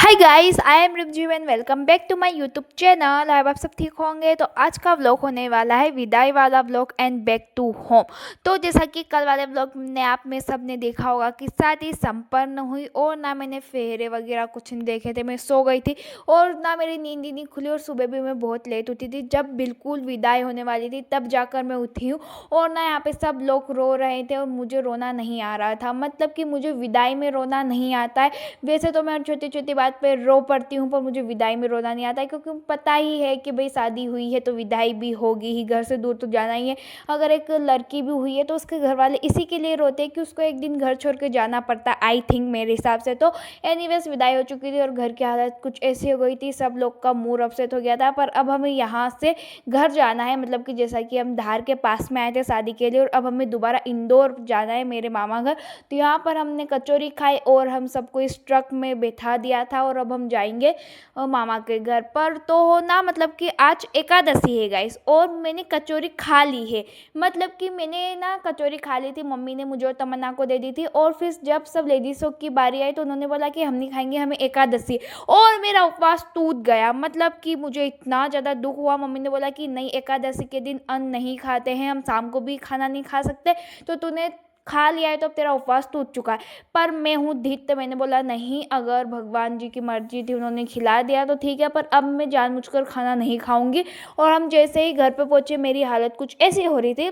Hi guys, I am Rimjhim and welcome back to my YouTube channel. आप सब ठीक होंगे। तो आज का व्लॉग होने वाला है विदाई वाला vlog and back to home. तो जैसा कि कल वाले व्लॉग में आप में सब ने देखा होगा कि शादी संपन्न हुई और ना मैंने फेरे वगैरह कुछ नहीं देखे थे। मैं सो गई थी और ना मेरी नींद ही नहीं खुली और सुबह भी मैं बहुत लेट उठी थी। जब बिल्कुल विदाई होने वाली थी तब जाकर मैं उठी हूँ और ना यहाँ पे सब लोग रो रहे थे और मुझे रोना नहीं आ रहा था। मतलब कि मुझे विदाई में रोना नहीं आता है। वैसे तो मैं छोटी छोटी बात पे रो पड़ती हूँ पर मुझे विदाई में रोना नहीं आता है, क्योंकि पता ही है कि भाई शादी हुई है तो विदाई भी होगी ही, घर से दूर तो जाना ही है। अगर एक लड़की भी हुई है तो उसके घर वाले इसी के लिए रोते हैं कि उसको एक दिन घर छोड़ के जाना पड़ता है, आई थिंक मेरे हिसाब से। तो एनीवेज विदाई हो चुकी थी और घर की हालत कुछ ऐसी हो गई थी, सब लोग का मूड अपसेट हो गया था। पर अब हमें यहाँ से घर जाना है, मतलब कि जैसा कि हम धार के पास में आए थे शादी के लिए और अब हमें दोबारा इंदौर जाना है मेरे मामा घर। तो यहाँ पर हमने कचौरी खाई और हम सबको इस ट्रक में बैठा दिया था और अब हम जाएंगे मामा के घर पर। तो ना मतलब कि आज एकादशी है गाइस और मैंने कचौरी खा ली है। मतलब कि मैंने ना कचौरी खा ली थी, मम्मी ने मुझे और तमन्ना को दे दी थी। और फिर जब सब लेडीज़ों की बारी आई तो उन्होंने बोला कि हम नहीं खाएंगे, हमें एकादशी है। और मेरा उपवास टूट गया। मतलब कि मुझे इतना ज़्यादा दुख हुआ। मम्मी ने बोला कि नहीं, एकादशी के दिन अन्न नहीं खाते हैं, हम शाम को भी खाना नहीं खा सकते, तो तूने खा लिया है तो अब तेरा उपवास टूट चुका है। पर मैं हूँ धित, तो मैंने बोला नहीं, अगर भगवान जी की मर्जी थी, उन्होंने खिला दिया तो ठीक है, पर अब मैं जानबूझकर खाना नहीं खाऊंगी। और हम जैसे ही घर पे पहुँचे मेरी हालत कुछ ऐसी हो रही थी।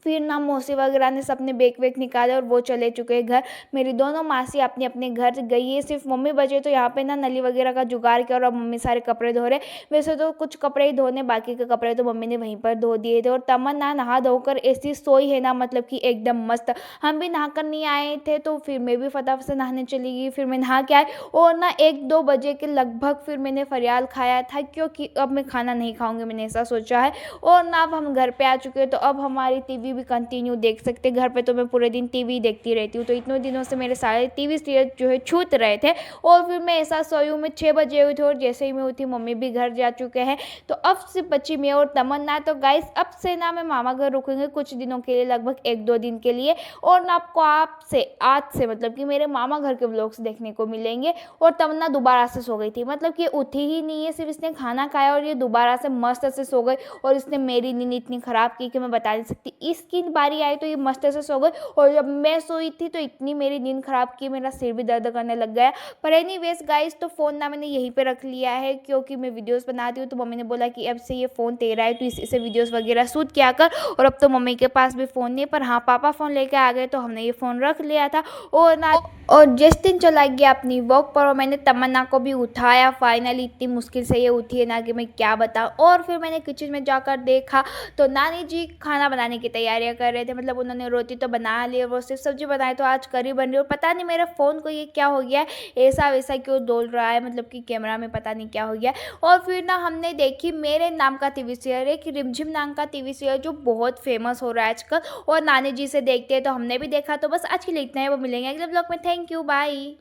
फिर ना मौसी वगैरह ने सबने बैग वैग निकाले और वो चले चुके हैं घर। मेरी दोनों मासी अपने अपने घर गई है, सिर्फ मम्मी बचे। तो यहाँ पे ना नली वगैरह का जुगाड़ किया और अब मम्मी सारे कपड़े धो रहे। वैसे तो कुछ कपड़े ही धोने, बाकी के कपड़े तो मम्मी ने वहीं पर धो दिए थे। और तमन्ना नहा धोकर ऐसी सोई है ना, मतलब कि एकदम मस्त। हम भी नहा कर नहीं आए थे तो फिर मैं भी फटाफट से नहाने चली गई। फिर मैं नहा के आई और ना 1-2 बजे के लगभग फिर मैंने फरियाल खाया था, क्योंकि अब मैं खाना नहीं खाऊंगी, मैंने ऐसा सोचा है। और ना अब हम घर पे आ चुके हैं तो अब हमारी टीवी भी कंटिन्यू देख सकते। घर पे तो मैं पूरे दिन टीवी देखती रहती हूँ, तो इतने दिनों से मेरे सारे टीवी सीरियल जो है छूट रहे थे। और फिर मैं ऐसा सोई हूँ, मैं 6 बजे हुई थी और जैसे ही मैं उठी मम्मी भी घर जा चुके हैं। तो अब से बची मैं और तमन्ना। तो गाइस अब से ना मैं मामा घर रुकूंगी कुछ दिनों के लिए, लगभग 1-2 दिन के लिए। और ना आपको आपसे आज से मतलब कि मेरे मामा घर के व्लॉग्स देखने को मिलेंगे। और तमन्ना दोबारा से सो गई थी, मतलब कि उठी ही नहीं है, सिर्फ इसने खाना खाया और ये दोबारा से मस्त से सो गई। और इसने मेरी नींद इतनी ख़राब की कि मैं बता नहीं सकती। इसकी बारी आई तो ये मस्त से सो गई और जब मैं सोई थी तो इतनी मेरी नींद ख़राब की, मेरा सिर भी दर्द करने लग गया। पर एनीवेज गाइस, तो फ़ोन ना मैंने यहीं पे रख लिया है क्योंकि मैं वीडियोस बनाती हूँ। तो मम्मी ने बोला कि अब से ये फ़ोन तेरा है, तो इसी से वीडियोस वगैरह शूट किया कर। और अब तो मम्मी के पास भी फ़ोन नहीं है, पर हाँ पापा फ़ोन लेके आ गए तो हमने ये फ़ोन रख लिया था। और जिस दिन चला गया अपनी वॉक पर और मैंने तमन्ना को भी उठाया। फाइनली इतनी मुश्किल से ये उठी है ना कि मैं क्या बताऊँ। और फिर मैंने किचन में जाकर देखा तो नानी जी खाना बनाने की तैयारियां कर रहे थे। मतलब उन्होंने रोटी तो बना ली और वो सिर्फ सब्जी बनाई, तो आज करी बन रही है। और पता नहीं मेरे फ़ोन को ये क्या हो गया है, ऐसा वैसा क्यों डोल रहा है, मतलब कि कैमरा में पता नहीं क्या हो गया है। और फिर ना हमने देखी मेरे नाम का टीवी सीरियल, एक रिमझिम नाम का टीवी सीरियल जो बहुत फेमस हो रहा है आजकल, और नानी जी से देखते हैं तो हमने भी देखा। तो बस आज के लिए इतना है, वो मिलेंगे अगले ब्लॉग में। Thank you, bye.